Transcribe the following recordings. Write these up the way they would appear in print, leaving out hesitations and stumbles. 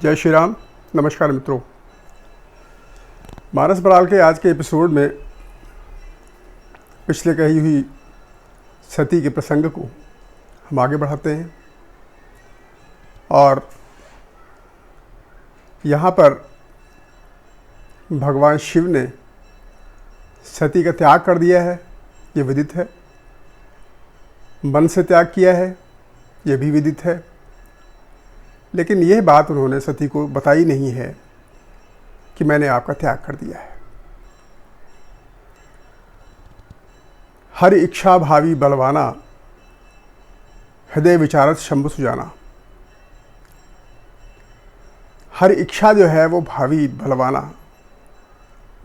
जय श्री राम। नमस्कार मित्रों, मानस बराल के आज के एपिसोड में पिछले कही हुई सती के प्रसंग को हम आगे बढ़ाते हैं और यहाँ पर भगवान शिव ने सती का त्याग कर दिया है, ये विदित है। मन से त्याग किया है, ये भी विदित है। लेकिन यह बात उन्होंने सती को बताई नहीं है कि मैंने आपका त्याग कर दिया है। हर इच्छा भावी बलवाना, हृदय विचारत शंभु सुजाना। हर इच्छा जो है वो भावी बलवाना,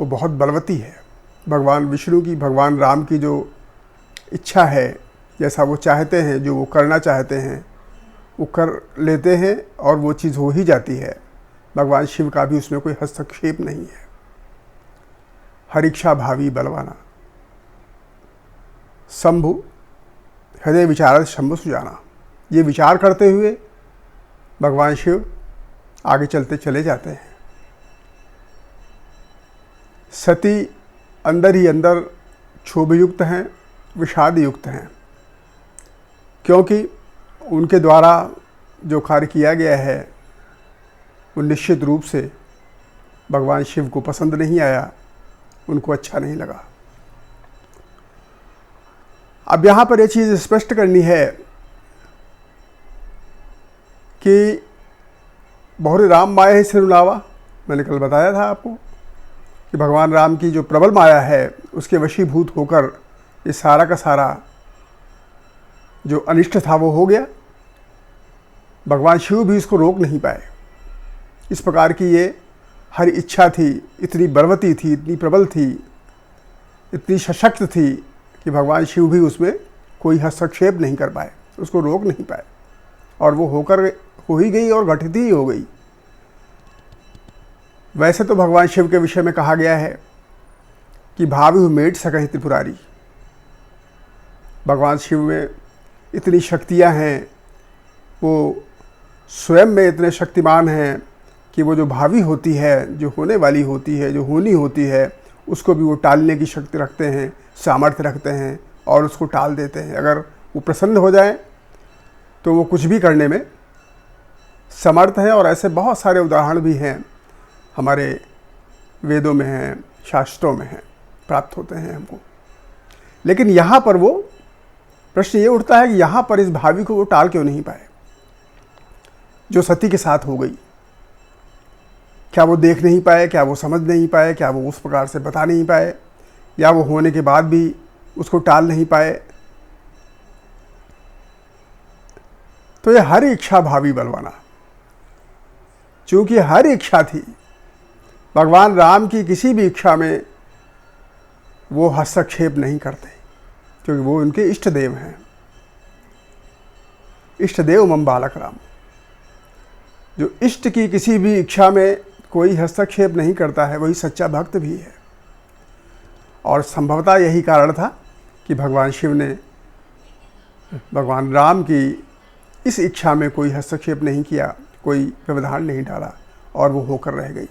वो बहुत बलवती है। भगवान विष्णु की, भगवान राम की जो इच्छा है, जैसा वो चाहते हैं, जो वो करना चाहते हैं वो कर लेते हैं और वो चीज़ हो ही जाती है। भगवान शिव का भी उसमें कोई हस्तक्षेप नहीं है। हर इच्छा भावी बलवाना, शंभु हृदय विचारत शंभु सुजाना। ये विचार करते हुए भगवान शिव आगे चलते चले जाते हैं। सती अंदर ही अंदर क्षोभयुक्त हैं, विषाद युक्त हैं, क्योंकि उनके द्वारा जो कार्य किया गया है वो निश्चित रूप से भगवान शिव को पसंद नहीं आया, उनको अच्छा नहीं लगा। अब यहाँ पर ये चीज़ स्पष्ट करनी है कि बहुरे राम माया ही सिरुलावा। मैंने कल बताया था आपको कि भगवान राम की जो प्रबल माया है उसके वशीभूत होकर ये सारा का सारा जो अनिष्ट था वो हो गया। भगवान शिव भी इसको रोक नहीं पाए। इस प्रकार की ये हर इच्छा थी, इतनी बलवती थी, इतनी प्रबल थी, इतनी सशक्त थी कि भगवान शिव भी उसमें कोई हस्तक्षेप नहीं कर पाए, उसको रोक नहीं पाए, और वो हो ही गई और घटित ही हो गई। वैसे तो भगवान शिव के विषय में कहा गया है कि भावी मेट सकहि त्रिपुरारी। भगवान शिव में इतनी शक्तियाँ हैं, वो स्वयं में इतने शक्तिमान हैं कि वो जो भावी होती है, जो होने वाली होती है, जो होनी होती है, उसको भी वो टालने की शक्ति रखते हैं, सामर्थ्य रखते हैं और उसको टाल देते हैं। अगर वो प्रसन्न हो जाए तो वो कुछ भी करने में समर्थ हैं। और ऐसे बहुत सारे उदाहरण भी हैं, हमारे वेदों में हैं, शास्त्रों में हैं, प्राप्त होते हैं हमको। लेकिन यहाँ पर वो प्रश्न ये उठता है कि यहाँ पर इस भावी को वो टाल क्यों नहीं पाए जो सती के साथ हो गई। क्या वो देख नहीं पाए, क्या वो समझ नहीं पाए, क्या वो उस प्रकार से बता नहीं पाए, या वो होने के बाद भी उसको टाल नहीं पाए। तो ये हर इच्छा भावी बलवाना, चूंकि हर इच्छा थी, भगवान राम की किसी भी इच्छा में वो हस्तक्षेप नहीं करते, क्योंकि वो उनके इष्ट देव हैं। इष्ट देव मम बालक राम। जो इष्ट की किसी भी इच्छा में कोई हस्तक्षेप नहीं करता है वही सच्चा भक्त भी है। और संभवतः यही कारण था कि भगवान शिव ने भगवान राम की इस इच्छा में कोई हस्तक्षेप नहीं किया, कोई व्यवधान नहीं डाला, और वो होकर रह गई।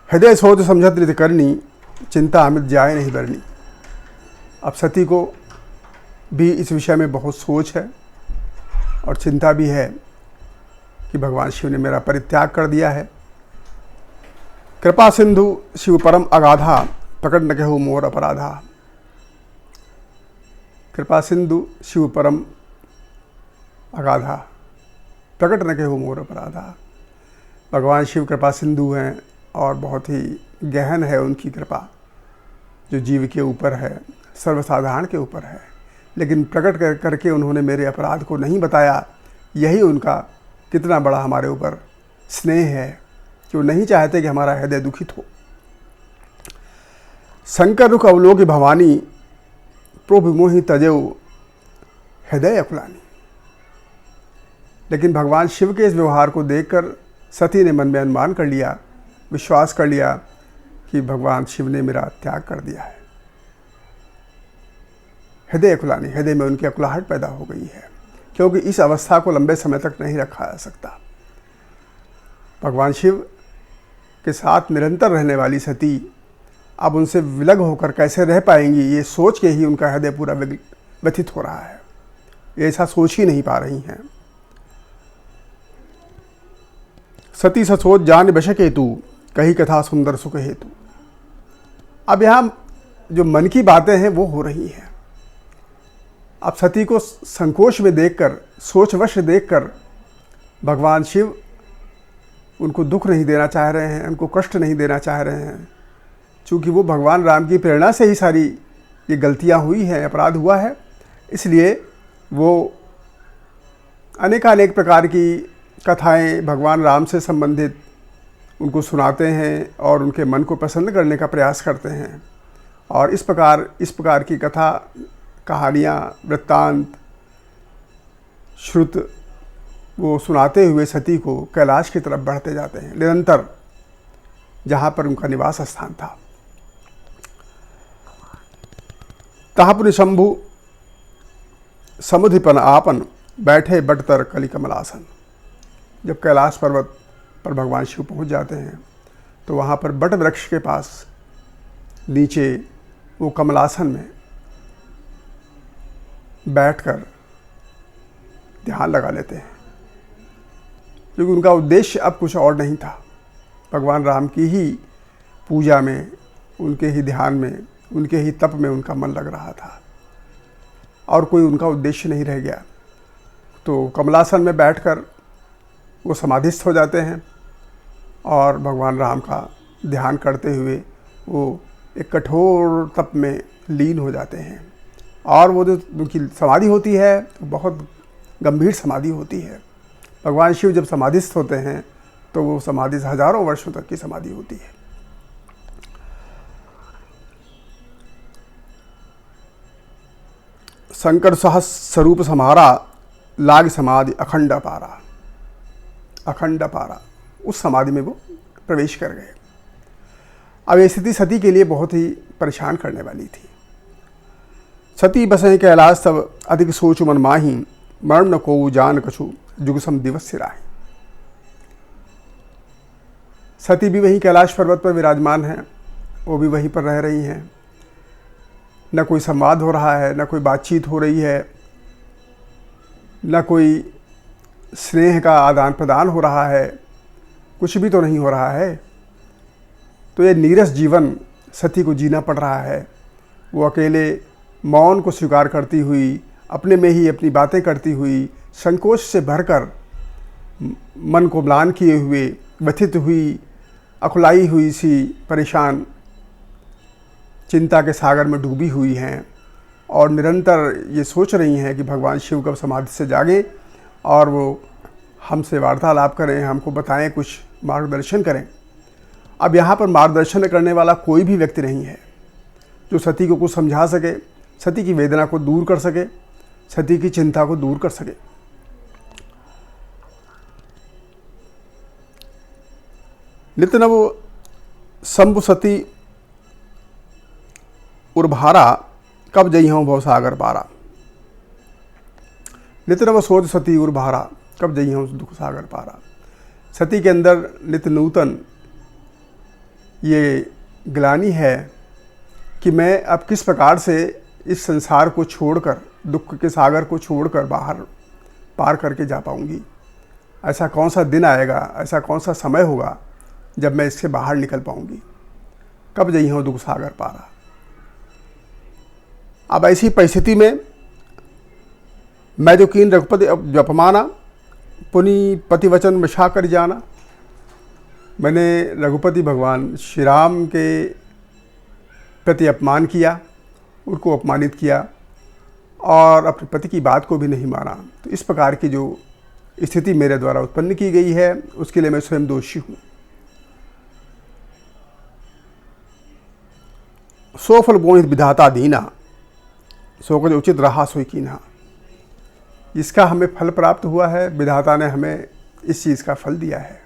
हृदय सोच समझत रित करनी, चिंता अमित जाए नहीं बरनी। अब सती को भी इस विषय में बहुत सोच है और चिंता भी है कि भगवान शिव ने मेरा परित्याग कर दिया है। कृपा सिंधु शिव परम अगाधा, प्रकट न कहु मोर अपराधा। कृपा सिंधु शिव परम अगाधा, प्रकट न कहु मोर अपराधा। भगवान शिव कृपा सिंधु हैं और बहुत ही गहन है उनकी कृपा, जो जीव के ऊपर है, सर्वसाधारण के ऊपर है। लेकिन प्रकट करके उन्होंने मेरे अपराध को नहीं बताया। यही उनका कितना बड़ा हमारे ऊपर स्नेह है कि वो नहीं चाहते कि हमारा हृदय दुखित हो। शंकर रुख अवलोक भवानी, प्रभु मोहि तजेऊ हृदय अकुलानी। लेकिन भगवान शिव के इस व्यवहार को देखकर सती ने मन में अनुमान कर लिया, विश्वास कर लिया कि भगवान शिव ने मेरा त्याग कर दिया है। हृदय अकुलानी, हृदय में उनकी अकुलाहट पैदा हो गई है, क्योंकि इस अवस्था को लंबे समय तक नहीं रखा जा सकता। भगवान शिव के साथ निरंतर रहने वाली सती अब उनसे विलग होकर कैसे रह पाएंगी, ये सोच के ही उनका हृदय पूरा व्यथित हो रहा है। ये ऐसा सोच ही नहीं पा रही हैं। सती ससोच जान बश केतु, कही कथा सुंदर सुख हेतु। अब यहाँ जो मन की बातें हैं वो हो रही हैं। अब सती को संकोच में देखकर, सोचवश देखकर भगवान शिव उनको दुख नहीं देना चाह रहे हैं, उनको कष्ट नहीं देना चाह रहे हैं। चूँकि वो भगवान राम की प्रेरणा से ही सारी ये गलतियाँ हुई हैं, अपराध हुआ है, इसलिए वो अनेकानेक प्रकार की कथाएं भगवान राम से संबंधित उनको सुनाते हैं और उनके मन को प्रसन्न करने का प्रयास करते हैं। और इस प्रकार की कथा, कहानियाँ, वृत्तांत, श्रुत वो सुनाते हुए सती को कैलाश की तरफ बढ़ते जाते हैं, निरंतर जहाँ पर उनका निवास स्थान था। तापुनि शंभु समुधिपन आपन, बैठे बटतर कलि कमलासन। जब कैलाश पर्वत पर भगवान शिव पहुँच जाते हैं तो वहाँ पर बट वृक्ष के पास नीचे वो कमलासन में बैठकर ध्यान लगा लेते हैं, क्योंकि उनका उद्देश्य अब कुछ और नहीं था। भगवान राम की ही पूजा में, उनके ही ध्यान में, उनके ही तप में उनका मन लग रहा था और कोई उनका उद्देश्य नहीं रह गया। तो कमलासन में बैठकर वो समाधिस्थ हो जाते हैं और भगवान राम का ध्यान करते हुए वो एक कठोर तप में लीन हो जाते हैं। और वो जो उनकी समाधि होती है तो बहुत गंभीर समाधि होती है। भगवान शिव जब समाधिस्थ होते हैं तो वो समाधि हजारों वर्षों तक की समाधि होती है। शंकर सहस स्वरूप समारा, लाग समाधि अखंड पारा। अखंड पारा, उस समाधि में वो प्रवेश कर गए। अब ये स्थिति सती के लिए बहुत ही परेशान करने वाली थी। सती बसें कैलाश तब, अधिक सोच मन माही, मरण न को जान कछु, जुगसम दिवस सिराही। सती भी वहीं कैलाश पर्वत पर विराजमान हैं, वो भी वहीं पर रह रही हैं। न कोई संवाद हो रहा है, न कोई बातचीत हो रही है, न कोई स्नेह का आदान प्रदान हो रहा है, कुछ भी तो नहीं हो रहा है। तो ये नीरस जीवन सती को जीना पड़ रहा है। वो अकेले मौन को स्वीकार करती हुई, अपने में ही अपनी बातें करती हुई, संकोच से भरकर, मन को म्लान किए हुए, व्यथित हुई, अकुलाई हुई सी, परेशान, चिंता के सागर में डूबी हुई हैं और निरंतर ये सोच रही हैं कि भगवान शिव कब समाधि से जागें और वो हमसे वार्तालाप करें, हमको बताएं, कुछ मार्गदर्शन करें। अब यहाँ पर मार्गदर्शन करने वाला कोई भी व्यक्ति नहीं है जो सती को कुछ समझा सके, सती की वेदना को दूर कर सके, सती की चिंता को दूर कर सके। नित्य नव शंभु सती उर्भारा, कब जई हूँ भव सागर पारा। नित्य नव सोच सती उर्भारा, कब जई हूँ दुख सागर पारा। सती के अंदर नित्य नूतन ये ग्लानि है कि मैं अब किस प्रकार से इस संसार को छोड़कर, दुख के सागर को छोड़कर बाहर पार करके जा पाऊंगी। ऐसा कौन सा दिन आएगा, ऐसा कौन सा समय होगा जब मैं इससे बाहर निकल पाऊंगी। कब जई हूँ दुख सागर पारा। अब ऐसी परिस्थिति में मैं जो कीन रघुपति जपमाना, पुनि पति वचन मिशा कर जाना। मैंने रघुपति भगवान श्री राम के प्रति अपमान किया, उनको अपमानित किया और अपने पति की बात को भी नहीं माना। तो इस प्रकार की जो स्थिति मेरे द्वारा उत्पन्न की गई है उसके लिए मैं स्वयं दोषी हूँ। सो फल बोहित विधाता दीना, सो कुछ उचित रहा सोई कीना। इसका हमें फल प्राप्त हुआ है, विधाता ने हमें इस चीज़ का फल दिया है।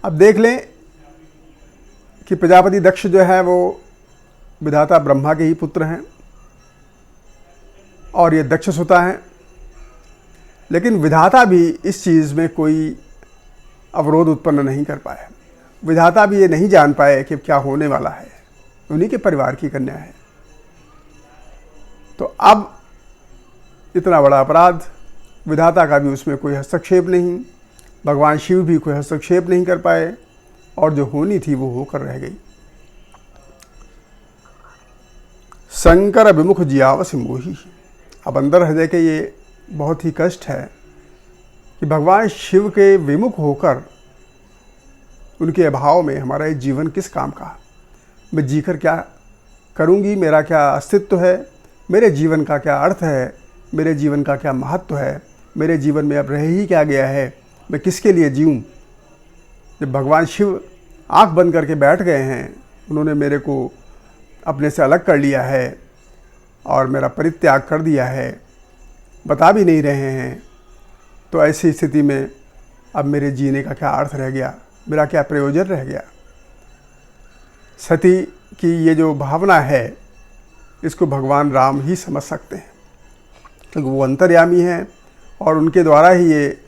अब देख लें कि प्रजापति दक्ष जो है वो विधाता ब्रह्मा के ही पुत्र हैं और ये दक्ष सुता हैं, लेकिन विधाता भी इस चीज़ में कोई अवरोध उत्पन्न नहीं कर पाए। विधाता भी ये नहीं जान पाए कि क्या होने वाला है, उन्हीं के परिवार की कन्या है। तो अब इतना बड़ा अपराध, विधाता का भी उसमें कोई हस्तक्षेप नहीं, भगवान शिव भी कोई हस्तक्षेप नहीं कर पाए, और जो होनी थी वो होकर रह गई। शंकर विमुख जियावसि मोही। अब अंदर हृदय के ये बहुत ही कष्ट है कि भगवान शिव के विमुख होकर उनके अभाव में हमारा ये जीवन किस काम का। मैं जीकर क्या करूंगी, मेरा क्या अस्तित्व है, मेरे जीवन का क्या अर्थ है, मेरे जीवन का क्या महत्व है, मेरे जीवन में अब रह ही क्या गया है, मैं किसके लिए जीऊँ। जब भगवान शिव आँख बंद करके बैठ गए हैं, उन्होंने मेरे को अपने से अलग कर लिया है और मेरा परित्याग कर दिया है, बता भी नहीं रहे हैं, तो ऐसी स्थिति में अब मेरे जीने का क्या अर्थ रह गया, मेरा क्या प्रयोजन रह गया। सती की ये जो भावना है, इसको भगवान राम ही समझ सकते हैं, क्योंकि वो अंतर्यामी हैं और उनके द्वारा ही ये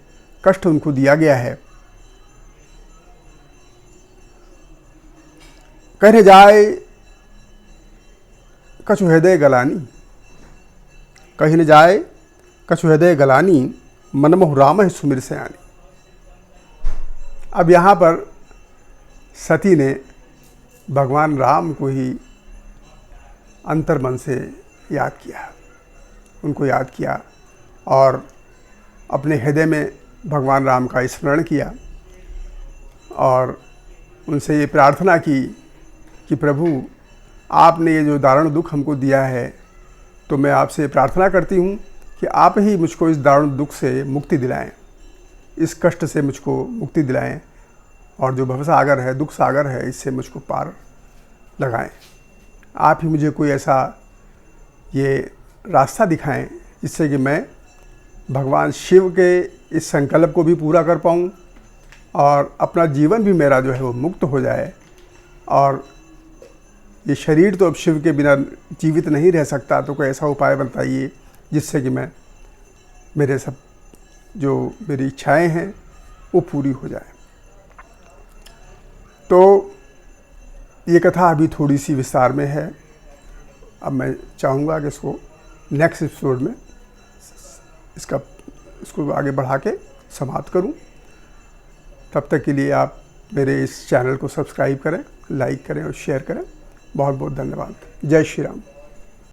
कष्ट उनको दिया गया है। कहने जाए कछु हृदय गलानी, कहने जाए कछु हृदय गलानी, मनमोह राम है सुमिर सयानी। अब यहाँ पर सती ने भगवान राम को ही अंतर्मन से याद किया, उनको याद किया और अपने हृदय में भगवान राम का स्मरण किया और उनसे ये प्रार्थना की कि प्रभु, आपने ये जो दारुण दुख हमको दिया है, तो मैं आपसे प्रार्थना करती हूँ कि आप ही मुझको इस दारुण दुख से मुक्ति दिलाएं, इस कष्ट से मुझको मुक्ति दिलाएं, और जो भवसागर है, दुख सागर है, इससे मुझको पार लगाएं। आप ही मुझे कोई ऐसा ये रास्ता दिखाएं जिससे कि मैं भगवान शिव के इस संकल्प को भी पूरा कर पाऊँ और अपना जीवन भी मेरा जो है वो मुक्त हो जाए। और ये शरीर तो अब शिव के बिना जीवित नहीं रह सकता, तो कोई ऐसा उपाय बताइए जिससे कि मैं मेरे सब जो मेरी इच्छाएं हैं वो पूरी हो जाए। तो ये कथा अभी थोड़ी सी विस्तार में है। अब मैं चाहूँगा कि इसको नेक्स्ट एपिसोड में इसको आगे बढ़ा के समाप्त करूँ। तब तक के लिए आप मेरे इस चैनल को सब्सक्राइब करें, लाइक करें और शेयर करें। बहुत बहुत धन्यवाद। जय श्री राम।